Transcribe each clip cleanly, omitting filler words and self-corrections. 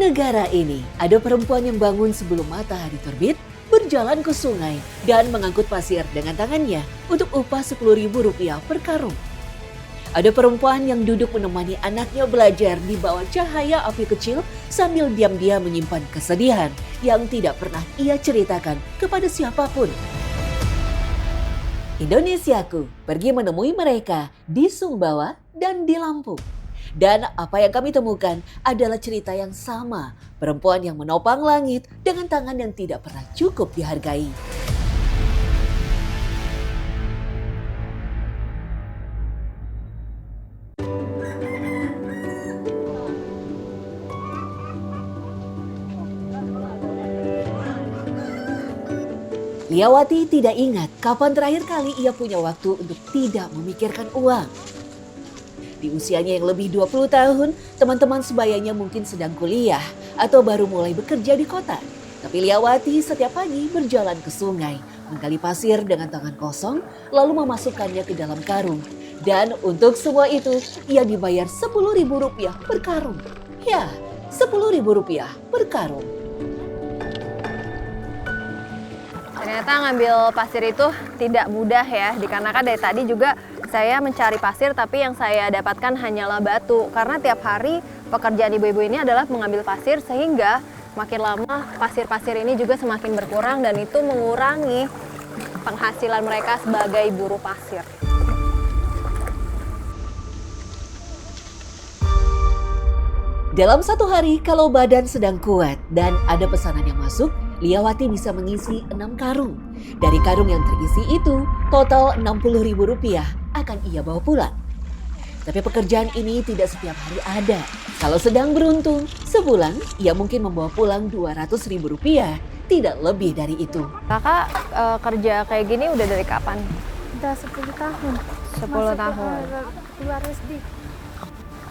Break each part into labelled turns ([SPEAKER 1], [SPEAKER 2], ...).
[SPEAKER 1] negara ini ada perempuan yang bangun sebelum matahari terbit, berjalan ke sungai dan mengangkut pasir dengan tangannya untuk upah Rp10.000 per karung. Ada perempuan yang duduk menemani anaknya belajar di bawah cahaya api kecil sambil diam-diam menyimpan kesedihan yang tidak pernah ia ceritakan kepada siapapun. Indonesiaku pergi menemui mereka di Sumbawa dan di Lampung. Dan apa yang kami temukan adalah cerita yang sama, perempuan yang menopang langit dengan tangan yang tidak pernah cukup dihargai. Liawati tidak ingat kapan terakhir kali ia punya waktu untuk tidak memikirkan uang. Di usianya yang lebih 20 tahun, teman-teman sebayanya mungkin sedang kuliah atau baru mulai bekerja di kota. Tapi Liawati setiap pagi berjalan ke sungai, menggali pasir dengan tangan kosong, lalu memasukkannya ke dalam karung. Dan untuk semua itu, ia dibayar Rp10.000 per karung. Ya, Rp10.000 per karung.
[SPEAKER 2] Ternyata ngambil pasir itu tidak mudah ya, dikarenakan dari tadi juga saya mencari pasir tapi yang saya dapatkan hanyalah batu. Karena tiap hari pekerjaan ibu-ibu ini adalah mengambil pasir sehingga makin lama pasir-pasir ini juga semakin berkurang dan itu mengurangi penghasilan mereka sebagai buruh pasir.
[SPEAKER 1] Dalam satu hari kalau badan sedang kuat dan ada pesanan yang masuk, Liawati bisa mengisi 6 karung. Dari karung yang terisi itu, total Rp60.000 akan ia bawa pulang. Tapi pekerjaan ini tidak setiap hari ada. Kalau sedang beruntung, sebulan ia mungkin membawa pulang Rp200.000, tidak lebih dari itu.
[SPEAKER 2] Kakak kerja kayak gini udah dari kapan?
[SPEAKER 3] Udah 10 tahun.
[SPEAKER 2] 10 tahun.
[SPEAKER 3] Keluar SD.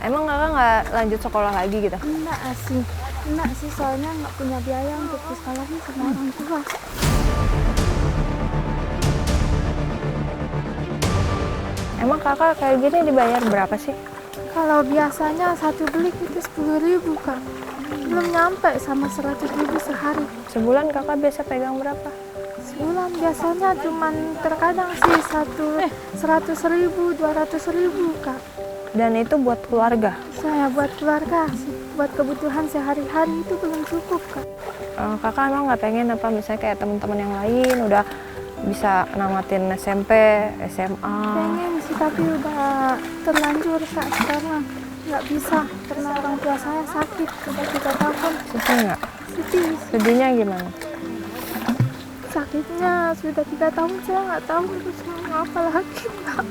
[SPEAKER 2] Emang kakak nggak lanjut sekolah lagi gitu?
[SPEAKER 3] Enggak sih, soalnya nggak punya biaya untuk sekolahin sama orang tua.
[SPEAKER 2] Emang kakak kayak gini dibayar berapa sih?
[SPEAKER 3] Kalau biasanya satu belik itu 10.000 Kak. Belum nyampe sama 100.000 sehari.
[SPEAKER 2] Sebulan kakak biasa pegang berapa?
[SPEAKER 3] Sebulan biasanya cuman terkadang sih 100.000, 200.000 Kak.
[SPEAKER 2] Dan itu buat keluarga?
[SPEAKER 3] Saya buat keluarga, buat kebutuhan sehari-hari itu belum cukup Kak.
[SPEAKER 2] Kakak emang nggak pengen apa misalnya kayak teman-teman yang lain udah bisa namatin SMP, SMA?
[SPEAKER 3] Pengen sih tapi udah terlanjur Kak sekarang. Nggak bisa karena orang tua saya sakit sudah 3 tahun.
[SPEAKER 2] Sedih nggak?
[SPEAKER 3] Sedih.
[SPEAKER 2] Sedihnya gimana?
[SPEAKER 3] Sakitnya sudah 3 tahun saya nggak tahu terus mau apa lagi Kak.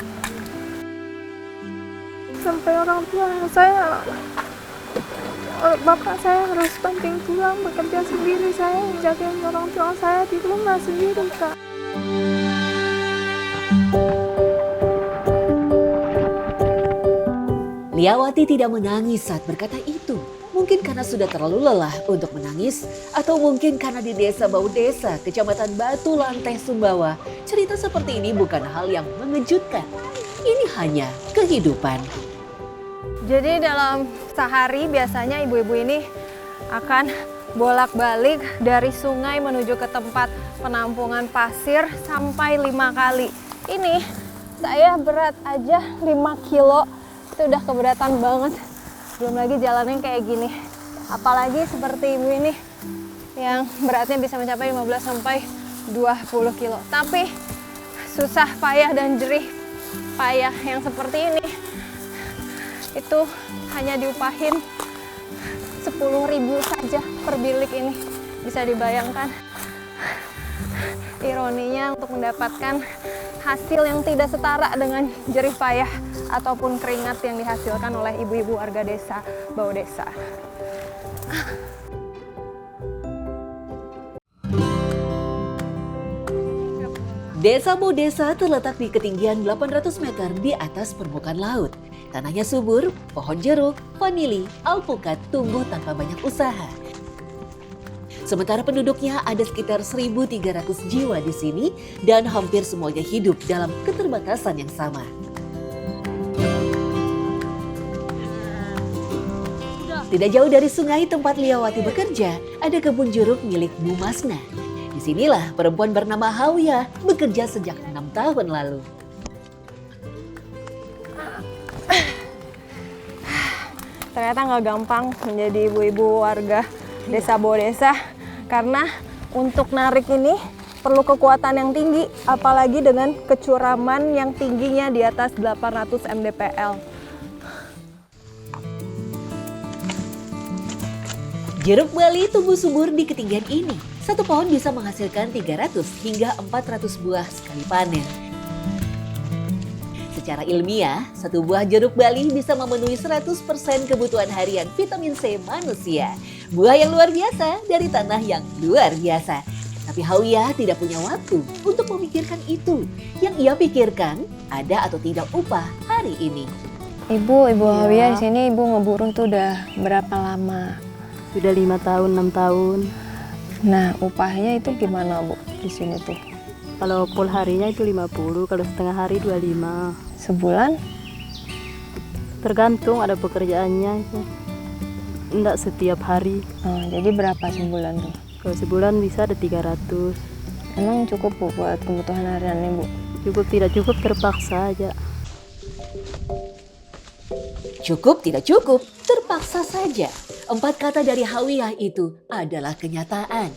[SPEAKER 3] Sampai orang tua saya, bapak saya harus banting tulang bekerja sendiri, saya jagain orang tua saya di rumah sendiri Kak.
[SPEAKER 1] Liawati tidak menangis saat berkata itu. Mungkin karena sudah terlalu lelah untuk menangis, atau mungkin karena di desa Bau Desa, Kecamatan Batu Lanteh, Sumbawa, cerita seperti ini bukan hal yang mengejutkan. Ini hanya kehidupan.
[SPEAKER 2] Jadi dalam sehari biasanya ibu-ibu ini akan bolak-balik dari sungai menuju ke tempat penampungan pasir sampai 5 kali. Ini saya berat aja 5 kilo, itu udah keberatan banget. Belum lagi jalannya kayak gini. Apalagi seperti ibu ini yang beratnya bisa mencapai 15 sampai 20 kilo. Tapi susah payah dan jerih payah yang seperti ini itu hanya diupahin 10.000 saja per bilik ini. Bisa dibayangkan ironinya untuk mendapatkan hasil yang tidak setara dengan jerih payah ataupun keringat yang dihasilkan oleh ibu-ibu warga desa Bau Desa.
[SPEAKER 1] Desa Bau Desa terletak di ketinggian 800 meter di atas permukaan laut. Tanahnya subur, pohon jeruk, vanili, alpukat tumbuh tanpa banyak usaha. Sementara penduduknya ada sekitar 1.300 jiwa di sini dan hampir semuanya hidup dalam keterbatasan yang sama. Tidak jauh dari sungai tempat Liawati bekerja, ada kebun jeruk milik Bu Masna. Disinilah perempuan bernama Hawiyah bekerja sejak 6 tahun lalu.
[SPEAKER 2] Ternyata nggak gampang menjadi ibu-ibu warga desa Bodesa, karena untuk narik ini perlu kekuatan yang tinggi, apalagi dengan kecuraman yang tingginya di atas 800 mdpl.
[SPEAKER 1] Jeruk Bali tumbuh subur di ketinggian ini. Satu pohon bisa menghasilkan 300 hingga 400 buah sekali panen. Secara ilmiah, satu buah jeruk Bali bisa memenuhi 100% kebutuhan harian vitamin C manusia. Buah yang luar biasa dari tanah yang luar biasa. Tapi Hawiyah tidak punya waktu untuk memikirkan itu. Yang ia pikirkan, ada atau tidak upah hari ini.
[SPEAKER 2] Ibu Hawiyah di sini ibu ngeburu tuh udah berapa lama?
[SPEAKER 4] Sudah 5 tahun, 6 tahun.
[SPEAKER 2] Nah, upahnya itu gimana Bu di sini tuh?
[SPEAKER 4] Kalau full harinya itu 50, kalau setengah hari 25.
[SPEAKER 2] Sebulan?
[SPEAKER 4] Tergantung ada pekerjaannya. Enggak setiap hari.
[SPEAKER 2] Oh, jadi berapa sebulan tuh?
[SPEAKER 4] Kalau sebulan bisa ada 300.
[SPEAKER 2] Emang cukup Bu buat kebutuhan harian Bu?
[SPEAKER 4] Cukup tidak cukup terpaksa aja.
[SPEAKER 1] Cukup tidak cukup, terpaksa saja. 4 kata dari Hawiyah itu adalah kenyataan.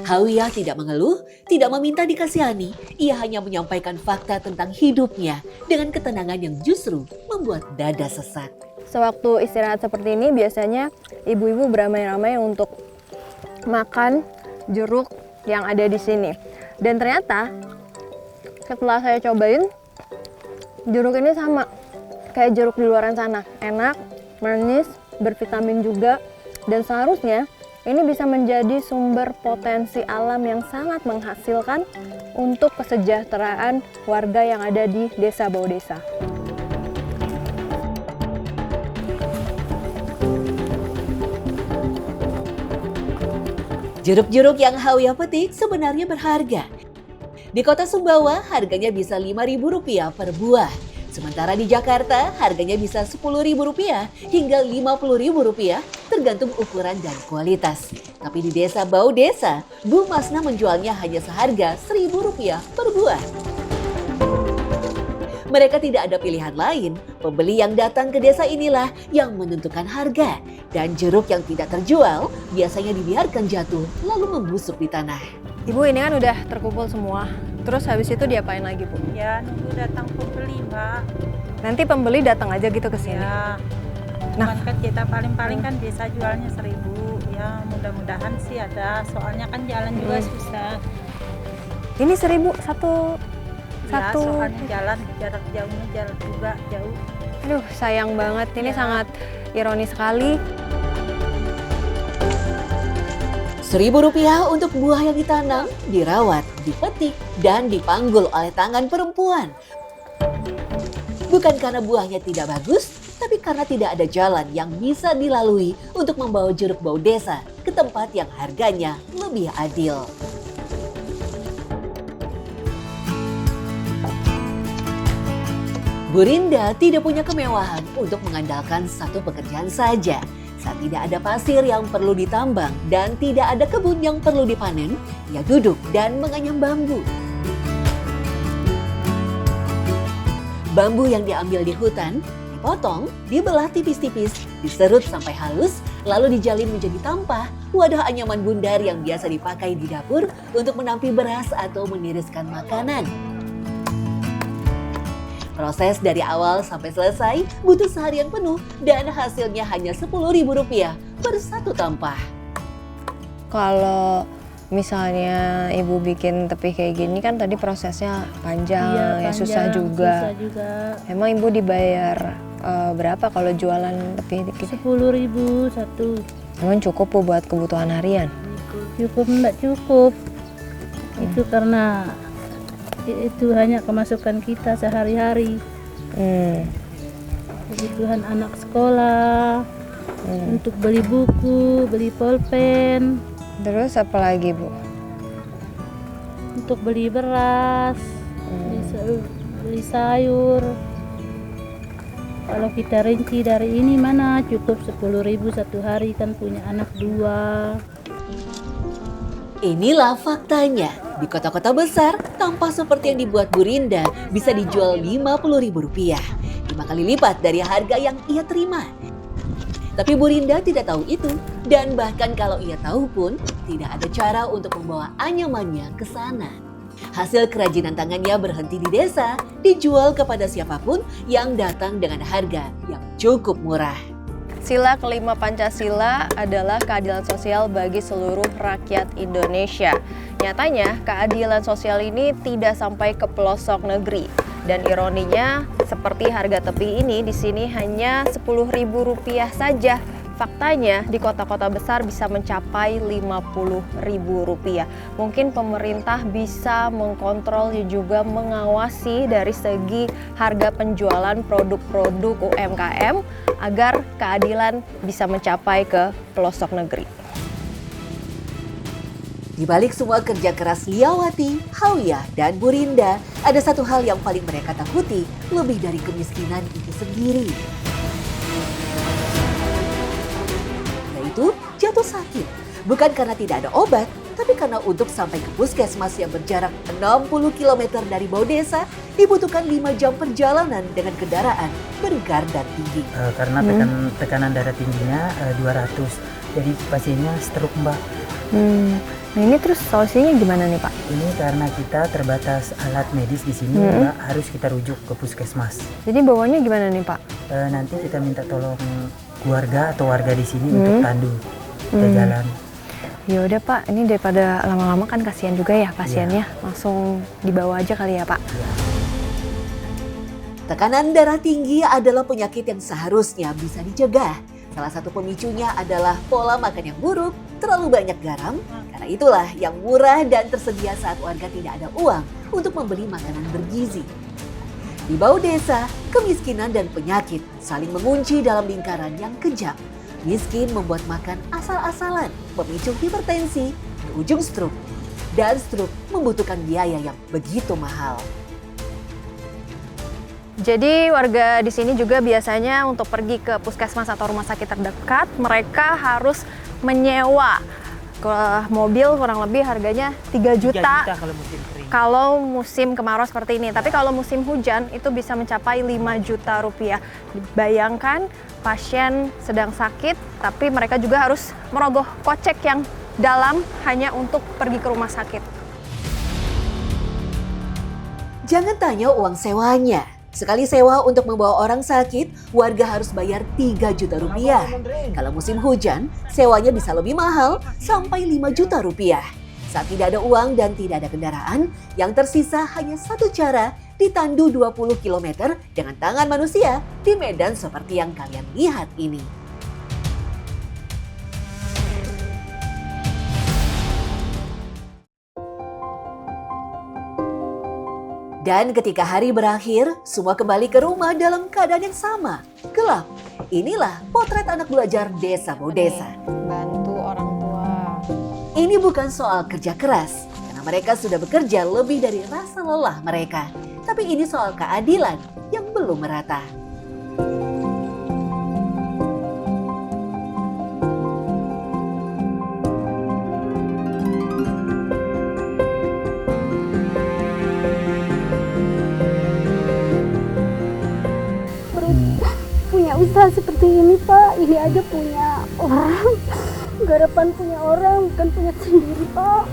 [SPEAKER 1] Hawiyah tidak mengeluh, tidak meminta dikasihani. Ia hanya menyampaikan fakta tentang hidupnya dengan ketenangan yang justru membuat dada sesak.
[SPEAKER 2] Sewaktu istirahat seperti ini biasanya ibu-ibu beramai-ramai untuk makan jeruk yang ada di sini. Dan ternyata setelah saya cobain, jeruk ini sama kayak jeruk di luaran sana. Enak, manis, bervitamin juga, dan seharusnya ini bisa menjadi sumber potensi alam yang sangat menghasilkan untuk kesejahteraan warga yang ada di Desa Bodesa.
[SPEAKER 1] Jeruk-jeruk yang Hawiyah petik sebenarnya berharga. Di kota Sumbawa harganya bisa Rp5.000 per buah. Sementara di Jakarta harganya bisa Rp10.000 hingga Rp50.000 tergantung ukuran dan kualitas. Tapi di desa Bodesa, Bu Masna menjualnya hanya seharga Rp1.000 per buah. Mereka tidak ada pilihan lain, pembeli yang datang ke desa inilah yang menentukan harga. Dan jeruk yang tidak terjual biasanya dibiarkan jatuh lalu membusuk di tanah.
[SPEAKER 2] Ibu, ini kan udah terkumpul semua. Terus habis itu diapain lagi, Bu?
[SPEAKER 5] Ya, nunggu datang pembeli, Mbak.
[SPEAKER 2] Nanti pembeli datang aja gitu ke sini.
[SPEAKER 5] Ya.
[SPEAKER 2] Nah.
[SPEAKER 5] Cuman kan kita paling-paling kan bisa jualnya 1.000. Ya, mudah-mudahan sih ada. Soalnya kan jalan juga susah.
[SPEAKER 2] Ini 1.000 satu.
[SPEAKER 5] Ya, soalnya jalan jarak jauhnya jalan juga jauh.
[SPEAKER 2] Aduh, sayang banget. Ini
[SPEAKER 5] Ya.
[SPEAKER 2] sangat ironis sekali.
[SPEAKER 1] Rp1.000 untuk buah yang ditanam, dirawat, dipetik, dan dipanggul oleh tangan perempuan. Bukan karena buahnya tidak bagus, tapi karena tidak ada jalan yang bisa dilalui untuk membawa jeruk Bodesa ke tempat yang harganya lebih adil. Bu Rinda tidak punya kemewahan untuk mengandalkan satu pekerjaan saja. Saat tidak ada pasir yang perlu ditambang dan tidak ada kebun yang perlu dipanen, ia duduk dan menganyam bambu. Bambu yang diambil di hutan, dipotong, dibelah tipis-tipis, diserut sampai halus, lalu dijalin menjadi tampah, wadah anyaman bundar yang biasa dipakai di dapur untuk menampi beras atau meniriskan makanan. Proses dari awal sampai selesai butuh seharian penuh dan hasilnya hanya Rp10.000 per satu tampah.
[SPEAKER 2] Kalau misalnya ibu bikin tepi kayak gini kan tadi prosesnya panjang, ya susah juga.
[SPEAKER 5] Susah juga.
[SPEAKER 2] Emang ibu dibayar berapa kalau jualan tepi gitu?
[SPEAKER 5] 10.000 satu.
[SPEAKER 2] Emang cukup Bu buat kebutuhan harian?
[SPEAKER 5] Cukup enggak cukup. Itu karena itu hanya kemasukan kita sehari-hari. Kebutuhan anak sekolah, untuk beli buku, beli pulpen,
[SPEAKER 2] Terus apa lagi Bu?
[SPEAKER 5] untuk beli beras, beli sayur. Kalau kita rinci dari ini mana cukup 10.000 satu hari, kan punya anak 2.
[SPEAKER 1] Inilah faktanya. Di kota-kota besar, tampah seperti yang dibuat Bu Rinda bisa dijual Rp50.000. 5 kali lipat dari harga yang ia terima. Tapi Bu Rinda tidak tahu itu. Dan bahkan kalau ia tahu pun, tidak ada cara untuk membawa anyamannya ke sana. Hasil kerajinan tangannya berhenti di desa, dijual kepada siapapun yang datang dengan harga yang cukup murah.
[SPEAKER 2] Sila kelima Pancasila adalah keadilan sosial bagi seluruh rakyat Indonesia. Nyatanya, keadilan sosial ini tidak sampai ke pelosok negeri. Dan ironinya, seperti harga tepi ini di sini hanya Rp10.000 saja. Faktanya di kota-kota besar bisa mencapai Rp50.000. Mungkin pemerintah bisa mengkontrol dan juga mengawasi dari segi harga penjualan produk-produk UMKM agar keadilan bisa mencapai ke pelosok negeri.
[SPEAKER 1] Di balik semua kerja keras Liawati, Hawiyah, dan Bu Rinda, ada satu hal yang paling mereka takuti lebih dari kemiskinan itu sendiri. Yaitu jatuh sakit. Bukan karena tidak ada obat, tapi karena untuk sampai ke puskesmas yang berjarak 60 km dari bawah desa, dibutuhkan 5 jam perjalanan dengan kendaraan bergarda tinggi.
[SPEAKER 6] Karena tekanan darah tingginya 200, jadi pasiennya stroke, Mbak.
[SPEAKER 2] Nah ini terus solusinya gimana nih Pak?
[SPEAKER 6] Ini karena kita terbatas alat medis di sini, Mbak, harus kita rujuk ke puskesmas.
[SPEAKER 2] Jadi bawanya gimana nih Pak?
[SPEAKER 6] Nanti kita minta tolong keluarga atau warga di sini untuk tandu ke jalan.
[SPEAKER 2] Ya udah Pak, ini daripada lama-lama kan kasihan juga ya pasiennya, langsung dibawa aja kali ya Pak.
[SPEAKER 1] Tekanan darah tinggi adalah penyakit yang seharusnya bisa dicegah. Salah satu pemicunya adalah pola makan yang buruk, terlalu banyak garam. Karena itulah yang murah dan tersedia saat warga tidak ada uang untuk membeli makanan bergizi. Di bawah desa, kemiskinan dan penyakit saling mengunci dalam lingkaran yang kejam. Miskin membuat makan asal-asalan, memicu hipertensi, berujung stroke. Dan stroke membutuhkan biaya yang begitu mahal.
[SPEAKER 2] Jadi warga di sini juga biasanya untuk pergi ke puskesmas atau rumah sakit terdekat, mereka harus menyewa mobil kurang lebih harganya 3 juta
[SPEAKER 6] kalau musim kering.
[SPEAKER 2] kalau musim kemarau seperti ini. Tapi kalau musim hujan itu bisa mencapai 5 juta rupiah. Bayangkan pasien sedang sakit, tapi mereka juga harus merogoh kocek yang dalam hanya untuk pergi ke rumah sakit.
[SPEAKER 1] Jangan tanya uang sewanya. Sekali sewa untuk membawa orang sakit, warga harus bayar 3 juta rupiah. Kalau musim hujan, sewanya bisa lebih mahal, sampai 5 juta rupiah. Saat tidak ada uang dan tidak ada kendaraan, yang tersisa hanya satu cara, ditandu 20 km dengan tangan manusia di medan seperti yang kalian lihat ini. Dan ketika hari berakhir, semua kembali ke rumah dalam keadaan yang sama, gelap. Inilah potret anak belajar desa Bodesa.
[SPEAKER 2] Bantu orang tua.
[SPEAKER 1] Ini bukan soal kerja keras, karena mereka sudah bekerja lebih dari rasa lelah mereka. Tapi ini soal keadilan yang belum merata.
[SPEAKER 3] Punya usaha seperti ini Pak, ini aja punya orang, garapan punya orang, bukan punya sendiri Pak.